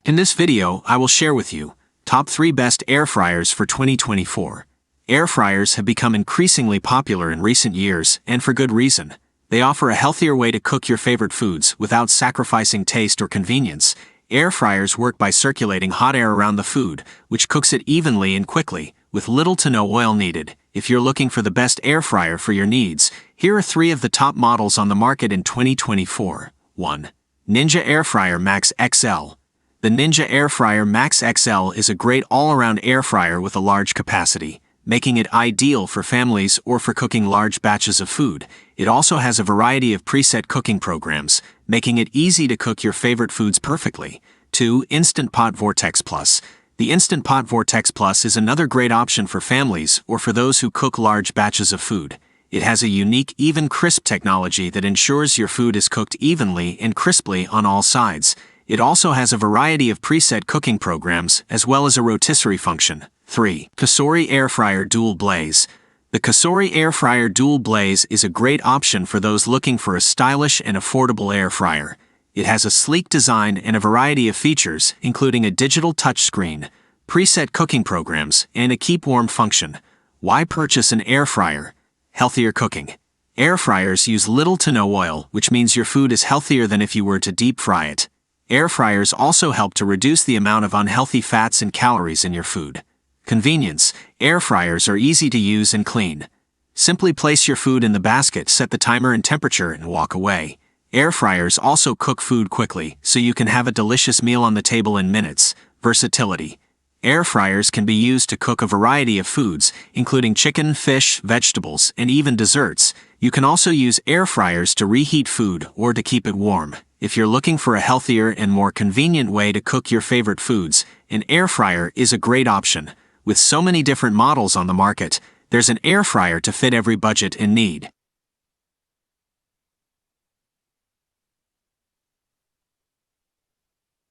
In this video, I will share with you top 3 best air fryers for 2024. Air fryers have become increasingly popular in recent years, and for good reason. They offer a healthier way to cook your favorite foods without sacrificing taste or convenience. Air fryers work by circulating hot air around the food, which cooks it evenly and quickly, with little to no oil needed. If you're looking for the best air fryer for your needs, here are 3 of the top models on the market in 2024. 1. Ninja Air Fryer Max XL. The Ninja Air Fryer Max XL is a great all-around air fryer with a large capacity, making it ideal for families or for cooking large batches of food. It also has a variety of preset cooking programs, making it easy to cook your favorite foods perfectly. 2. Instant Pot Vortex Plus. The Instant Pot Vortex Plus is another great option for families or for those who cook large batches of food. It has a unique even crisp technology that ensures your food is cooked evenly and crisply on all sides. It also has a variety of preset cooking programs as well as a rotisserie function. 3. Cosori Air Fryer Dual Blaze. The Cosori Air Fryer Dual Blaze is a great option for those looking for a stylish and affordable air fryer. It has a sleek design and a variety of features, including a digital touchscreen, preset cooking programs, and a keep warm function. Why purchase an air fryer? Healthier cooking. Air fryers use little to no oil, which means your food is healthier than if you were to deep fry it. Air fryers also help to reduce the amount of unhealthy fats and calories in your food. Convenience. Air fryers are easy to use and clean. Simply place your food in the basket, set the timer and temperature, and walk away. Air fryers also cook food quickly, so you can have a delicious meal on the table in minutes. Versatility. Air fryers can be used to cook a variety of foods, including chicken, fish, vegetables, and even desserts. You can also use air fryers to reheat food or to keep it warm. If you're looking for a healthier and more convenient way to cook your favorite foods, an air fryer is a great option. With so many different models on the market, there's an air fryer to fit every budget and need.